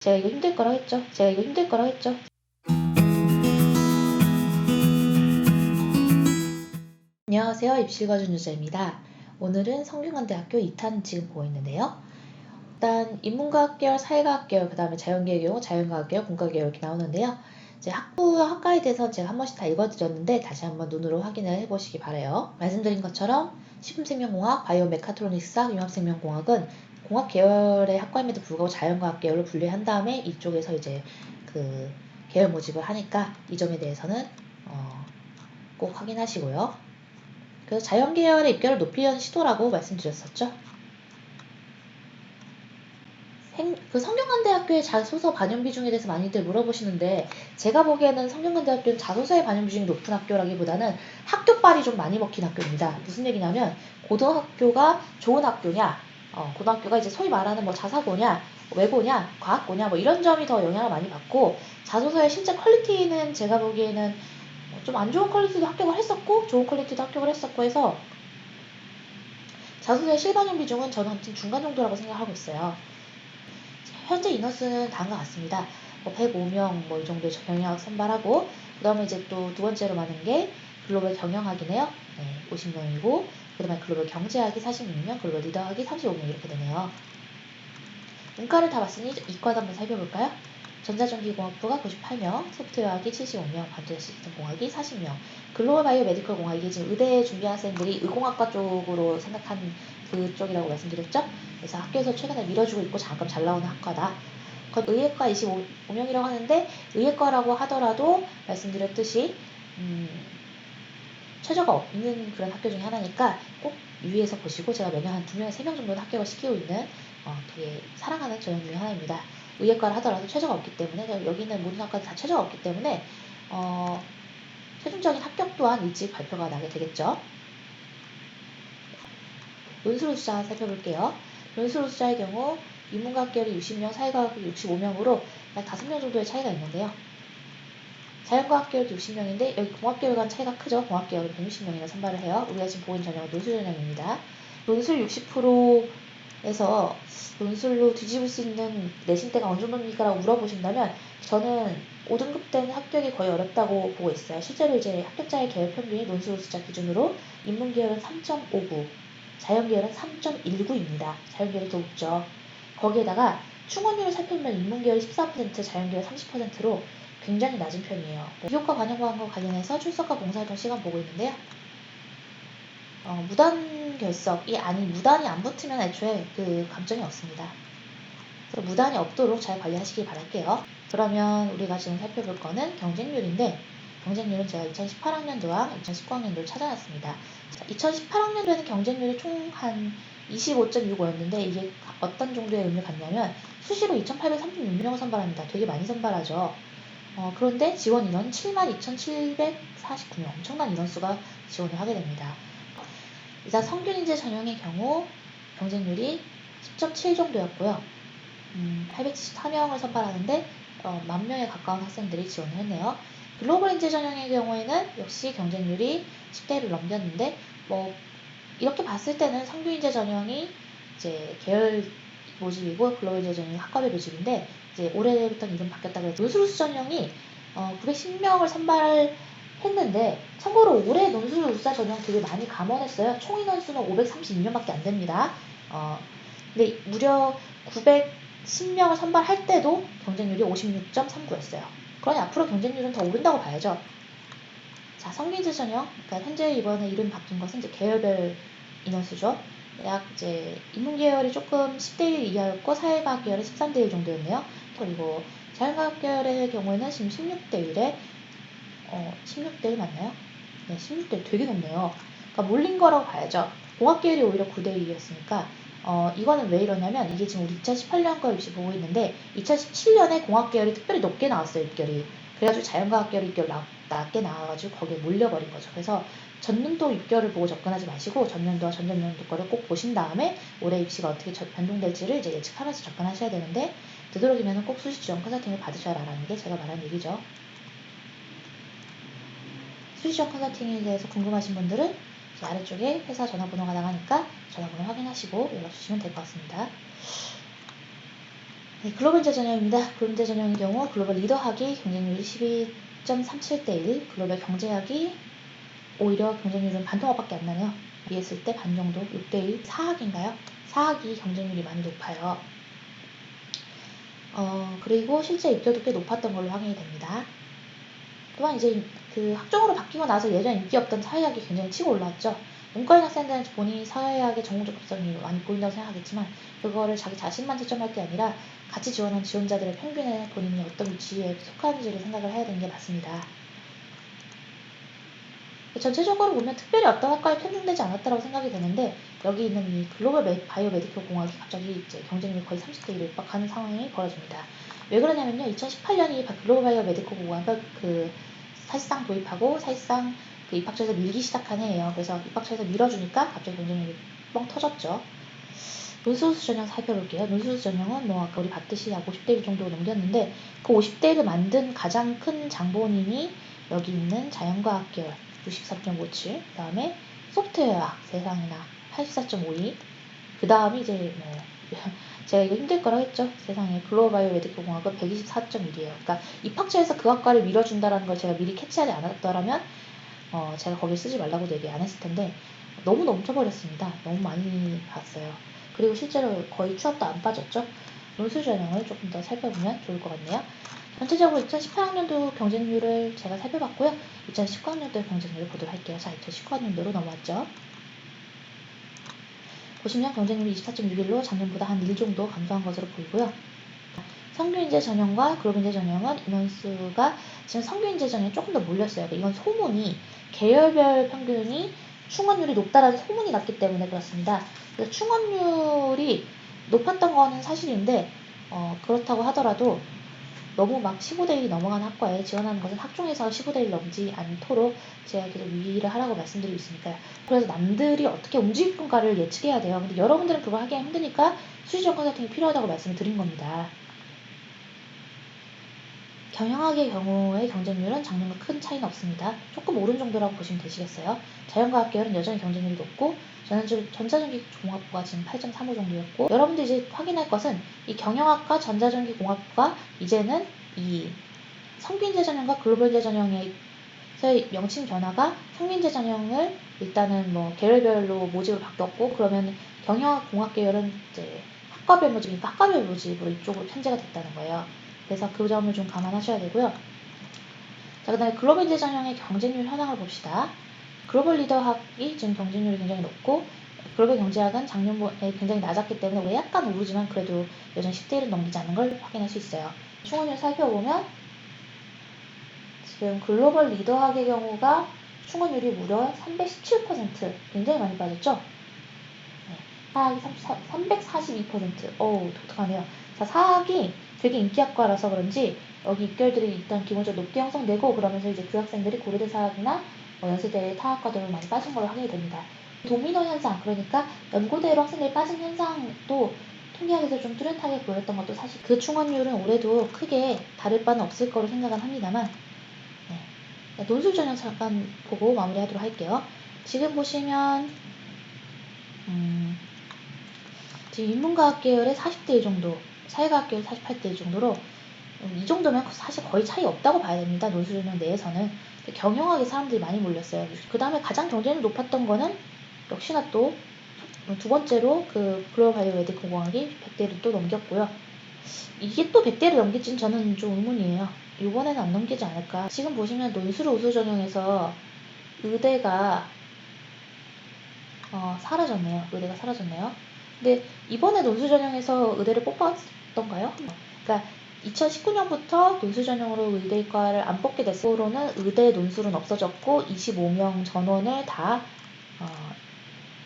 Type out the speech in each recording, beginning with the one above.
제가 이거 힘들 거라고 했죠. 안녕하세요. 입시과정 유자입니다. 오늘은 성균관대학교 2탄 지금 보고 있는데요. 일단 인문과학 계열, 사회과학 계열, 그 다음에 자연계열 경우 자연과학 계열, 공과계열 이렇게 나오는데요. 이제 학과에 대해서 제가 한 번씩 다 읽어드렸는데 다시 한번 눈으로 확인을 해보시기 바라요. 말씀드린 것처럼 식품생명공학, 바이오메카트로닉스학, 융합생명공학은 공학 계열의 학과임에도 불구하고 자연과학 계열로 분리한 다음에 이쪽에서 이제 그 계열 모집을 하니까 이 점에 대해서는 꼭 확인하시고요. 그래서 자연계열의 입결을 높이려는 시도라고 말씀드렸었죠. 성균관대학교의 자소서 반영 비중에 대해서 많이들 물어보시는데 제가 보기에는 성균관대학교는 자소서의 반영 비중이 높은 학교라기보다는 학교빨이 좀 많이 먹힌 학교입니다. 무슨 얘기냐면 고등학교가 좋은 학교냐, 고등학교가 이제 소위 말하는 뭐 자사고냐, 외고냐, 과학고냐 뭐 이런 점이 더 영향을 많이 받고 자소서의 실제 퀄리티는 제가 보기에는 좀 안 좋은 퀄리티도 합격을 했었고 좋은 퀄리티도 합격을 했었고 해서 자소서의 실반영 비중은 저는 아무튼 중간 정도라고 생각하고 있어요. 현재 인원수는 다른 것 같습니다. 105명 뭐 이 정도의 경영학 선발하고 그 다음에 이제 또 두 번째로 많은 게 글로벌 경영학이네요. 50명이고 그 다음에 글로벌 경제학이 46명, 글로벌 리더학이 35명 이렇게 되네요. 문과를 다 봤으니 이과도 한번 살펴볼까요? 전자전기공학부가 98명, 소프트웨어학이 75명, 반도체 시스템 공학이 40명, 글로벌 바이오 메디컬 공학, 이게 지금 의대 준비한 학생들이 의공학과 쪽으로 생각한 그쪽이라고 말씀드렸죠? 그래서 학교에서 최근에 밀어주고 있고 잠깐 잘 나오는 학과다. 의예과 25명이라고 하는데 의예과라고 하더라도 말씀드렸듯이 최저가 없는 그런 학교 중에 하나니까 꼭 유의해서 보시고 제가 매년 한 2명, 3명 정도는 합격을 시키고 있는 되게 사랑하는 전형 중에 하나입니다. 의예과를 하더라도 최저가 없기 때문에 여기는 모든 학과들 다 최저가 없기 때문에 최종적인 합격 또한 일찍 발표가 나게 되겠죠. 논술 우수자 살펴볼게요. 논술 우수자의 경우 인문과학 계열이 60명, 사회과학이 65명으로 약 5명 정도의 차이가 있는데요. 자연과학 계열도 60명인데 여기 공학계열과는 차이가 크죠. 공학계열은 160명이나 선발을 해요. 우리가 지금 보고 있는 전형은 논술 전형입니다. 논술 60%에서 논술로 뒤집을 수 있는 내신대가 어느 정도입니까라고 물어보신다면 저는 5등급 때는 합격이 거의 어렵다고 보고 있어요. 실제로 이제 합격자의 계열 평균이 논술 우수자 기준으로 인문계열은 3.59, 자연계열은 3.19입니다. 자연계열이 더 높죠. 거기에다가 충원율을 살펴보면 인문계열이 14%, 자연계열 30%로 굉장히 낮은 편이에요. 비교과 반영과학과 관련해서 출석과 봉사활동 시간 보고 있는데요. 무단 결석이 무단이 안 붙으면 애초에 그 감점이 없습니다. 그래서 무단이 없도록 잘 관리하시길 바랄게요. 그러면 우리가 지금 살펴볼 거는 경쟁률인데 경쟁률은 제가 2018학년도와 2019학년도를 찾아놨습니다. 2018학년도에는 경쟁률이 총 한 25.65였는데 이게 어떤 정도의 의미를 갖냐면 수시로 2,836명을 선발합니다. 되게 많이 선발하죠. 그런데 지원 인원은 72,749명, 엄청난 인원수가 지원을 하게 됩니다. 이자 성균인재 전형의 경우 경쟁률이 10.7 정도였고요. 874명을 선발하는데 10,000명에 가까운 학생들이 지원을 했네요. 글로벌 인재 전형의 경우에는 역시 경쟁률이 10대를 넘겼는데 이렇게 봤을 때는 성균인재 전형이 이제 계열 모집이고 글로벌 인재 전형이 학과별 모집인데 이제 올해부터 이름 바뀌었다고 해서 논술우수 전형이 910명을 선발했는데 참고로 올해 논술우수자 전형 되게 많이 감원했어요. 총 인원수는 532명밖에 안 됩니다. 근데 무려 910명을 선발할 때도 경쟁률이 56.39였어요. 그러니 앞으로 경쟁률은 더 오른다고 봐야죠. 자, 성균인재 전형, 그러니까 현재 이번에 이름 바뀐 것은 이제 계열별 인원수죠. 약 이제 인문계열이 조금 10대 1 이하였고 사회과학 계열이 13대 1 정도였네요. 그리고 자연과학 계열의 경우에는 지금 16대 1에 16대 1 맞나요? 네, 16대 1 되게 높네요. 그러니까 몰린 거라고 봐야죠. 공학 계열이 오히려 9대 1이었으니까 이거는 왜 이러냐면 이게 지금 우리 2018년 거 입시 보고 있는데 2017년에 공학 계열이 특별히 높게 나왔어요, 입결이. 그래가지고 자연과학 계열 입결 낮게 나와가지고 거기에 몰려버린 거죠. 그래서 전년도 입결을 보고 접근하지 마시고 전년도와 전전년도 거를 꼭 보신 다음에 올해 입시가 어떻게 변동될지를 이제 예측하면서 접근하셔야 되는데 되도록이면 꼭 수시 지원 컨설팅을 받으셔라라는 게 제가 말한 얘기죠. 수시 지원 컨설팅에 대해서 궁금하신 분들은 아래쪽에 회사 전화번호가 나가니까 전화번호 확인하시고 연락 주시면 될 것 같습니다. 네, 글로벌 인재 전형입니다. 글로벌 인재 전형의 경우 글로벌 리더학이 경쟁률이 12.37대 1, 글로벌 경제학이 오히려 경쟁률은 반토막밖에 안 나네요. 비했을 때 반 정도, 6대 1, 사학인가요? 사학이 경쟁률이 많이 높아요. 그리고 실제 입결도 꽤 높았던 걸로 확인이 됩니다. 또한 이제 그 학종으로 바뀌고 나서 예전 인기 없던 사회학이 굉장히 치고 올라왔죠. 문과인 학생들은 본인이 사회학의 전공 적합성이 많이 보인다고 생각하겠지만 그거를 자기 자신만 채점할 게 아니라 같이 지원한 지원자들의 평균에 본인이 어떤 위치에 속하는지를 생각을 해야 되는 게 맞습니다. 전체적으로 보면 특별히 어떤 학과에 편중되지 않았다고 생각이 되는데 여기 있는 이 글로벌 바이오메디컬 공학이 갑자기 이제 경쟁률 거의 30대 1을 육박하는 상황이 벌어집니다. 왜 그러냐면요. 2018년이 글로벌 바이오메디컬 공학을 사실상 도입하고 사실상 그 입학처에서 밀기 시작한 해예요. 그래서 입학처에서 밀어주니까 갑자기 경쟁률이 뻥 터졌죠. 논술수 전형 살펴볼게요. 논술수 전형은 뭐 아까 우리 봤듯이 약 50대 1 정도 넘겼는데 그 50대 1을 만든 가장 큰 장본인이 여기 있는 자연과학 계열 64.57, 그 다음에 소프트웨어학 세상에나 84.52, 그 다음이 이제 뭐 제가 이거 힘들 거라고 했죠. 세상에 글로벌 메디컬 공학은 124.1이에요. 그러니까 입학처에서 그 학과를 밀어준다라는 걸 제가 미리 캐치하지 않았더라면 제가 거기 쓰지 말라고 얘기 안 했을 텐데 너무 넘쳐버렸습니다. 너무 많이 봤어요. 그리고 실제로 거의 추합도 안 빠졌죠. 논술 전형을 조금 더 살펴보면 좋을 것 같네요. 전체적으로 2018학년도 경쟁률을 제가 살펴봤고요. 2019학년도의 경쟁률을 보도록 할게요. 자, 2019학년도로 넘어왔죠. 보시면 경쟁률이 24.61로 작년보다 한 1 정도 감소한 것으로 보이고요. 성균인재 전형과 글로벌인재 전형은 인원수가 지금 성균인재 전형이 조금 더 몰렸어요. 이건 소문이 계열별 평균이 충원율이 높다라는 소문이 났기 때문에 그렇습니다. 그래서 충원율이 높았던 거는 사실인데 그렇다고 하더라도 너무 막 15대 1이 넘어가는 학과에 지원하는 것은 학종에서 15대 1 넘지 않도록 제가 계속 유의를 하라고 말씀드리고 있으니까요. 그래서 남들이 어떻게 움직일 건가를 예측해야 돼요. 근데 여러분들은 그걸 하기 힘드니까 수시적 컨설팅이 필요하다고 말씀을 드린 겁니다. 경영학의 경우의 경쟁률은 작년과 큰 차이는 없습니다. 조금 오른 정도라고 보시면 되시겠어요. 자연과학 계열은 여전히 경쟁률이 높고 전자전기 공학부가 지금 8.35 정도였고 여러분들이 이제 확인할 것은 이 경영학과 전자전기 공학부가 이제는 이 성균인재 전형과 글로벌인재 전형의 명칭 변화가 성균인재 전형을 일단은 뭐 계열별로 모집을 바뀌었고 그러면 경영학 공학 계열은 이제 학과별 모집이니까 학과별 모집으로 이쪽으로 편제가 됐다는 거예요. 그래서 그 점을 좀 감안하셔야 되고요. 자, 그 다음에 글로벌 인재 전형의 경쟁률 현황을 봅시다. 글로벌 리더학이 지금 경쟁률이 굉장히 높고 글로벌 경제학은 작년에 굉장히 낮았기 때문에 올해 약간 오르지만 그래도 여전히 10대 1을 넘기지 않는 걸 확인할 수 있어요. 충원율 살펴보면 지금 글로벌 리더학의 경우가 충원율이 무려 317%, 굉장히 많이 빠졌죠? 네, 사학이 342%. 어우, 독특하네요. 자, 사학이 되게 인기학과라서 그런지 여기 입결들이 일단 기본적으로 높게 형성되고 그러면서 이제 그 학생들이 고려대 사학이나 연세대 타학과들로 많이 빠진 걸로 확인이 됩니다. 도미노 현상, 그러니까 연고대로 학생들이 빠진 현상도 통계학에서 좀 뚜렷하게 보였던 것도 사실 그 충원율은 올해도 크게 다를 바는 없을 거로 생각은 합니다만 네, 논술 전형 잠깐 보고 마무리하도록 할게요. 지금 보시면 지금 인문과학 계열의 40대 1 정도, 사회과학 계열 48대 1 정도로 이 정도면 사실 거의 차이 없다고 봐야 됩니다. 논술 전형 내에서는. 경영학에 사람들이 많이 몰렸어요. 그 다음에 가장 경쟁률이 높았던 거는 역시나 또 두 번째로 그 글로벌 바이오메디컬 공학이 100대를 또 넘겼고요. 이게 또 100대를 넘길지는 저는 좀 의문이에요. 이번에는 안 넘기지 않을까. 지금 보시면 논술 우수 전형에서 의대가 사라졌네요. 의대가 사라졌네요. 근데 이번에 논술 전형에서 의대를 뽑았던가요? 그러니까 2019년부터 논술 전형으로 의대과를 안 뽑게 됐으로는 의대 논술은 없어졌고 25명 전원을 다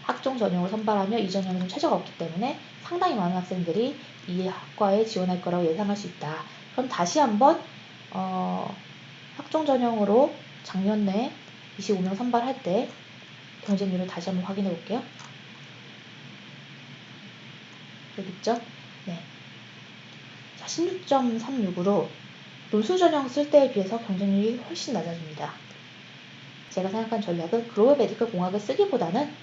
학종 전형을 선발하며 이 전형에 좀 최저가 없기 때문에 상당히 많은 학생들이 이 학과에 지원할 거라고 예상할 수 있다. 그럼 다시 한번 학종 전형으로 작년 내 25명 선발할 때 경쟁률을 다시 한번 확인해 볼게요. 여기 있죠? 네. 자, 16.36으로 논술 전형 쓸 때에 비해서 경쟁률이 훨씬 낮아집니다. 제가 생각한 전략은 글로벌 메디컬 공학을 쓰기보다는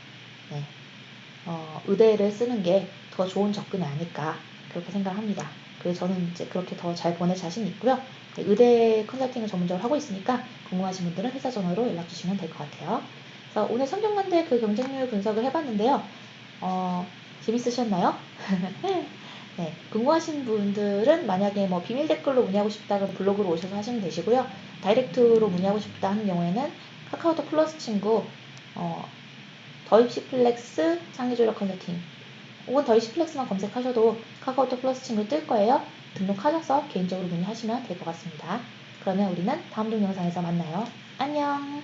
의대를 쓰는 게 더 좋은 접근이 아닐까 그렇게 생각합니다. 그래서 저는 이제 그렇게 더 잘 보낼 자신이 있고요. 의대 컨설팅을 전문적으로 하고 있으니까 궁금하신 분들은 회사 전화로 연락 주시면 될 것 같아요. 그래서 오늘 성균관대 그 경쟁률 분석을 해봤는데요. 재밌으셨나요? 네, 궁금하신 분들은 만약에 뭐 비밀 댓글로 문의하고 싶다 그럼 블로그로 오셔서 하시면 되시고요. 다이렉트로 문의하고 싶다 하는 경우에는 카카오톡 플러스 친구 더입시플렉스 창의조력 컨설팅 혹은 더입시플렉스만 검색하셔도 카카오톡 플러스 친구 뜰 거예요. 등록하셔서 개인적으로 문의하시면 될 것 같습니다. 그러면 우리는 다음 동영상에서 만나요. 안녕.